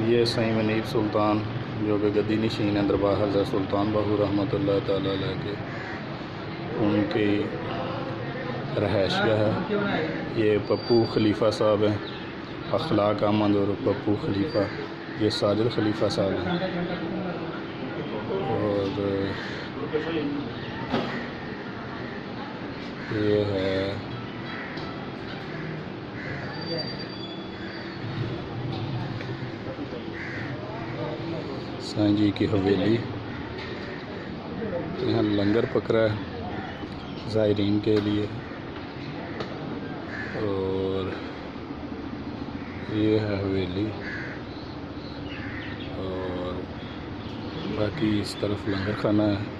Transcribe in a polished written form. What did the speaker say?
ये सईं मुनीब सुल्तान जो कि गद्दी नशीन है दरबार हज़रत सुल्तान बाहू रहमतुल्लाह ताला अलैह के, उनकी रहायशगाह है। ये पप्पू खलीफ़ा साहब हैं, अखलाक अहमद और पप्पू खलीफ़ा, ये साजिद खलीफ़ा साहब हैं। और ये है साईं जी की हवेली। यहाँ लंगर पकड़ा है ज़ायरीन के लिए। और ये है हवेली, और बाकी इस तरफ लंगर खाना है।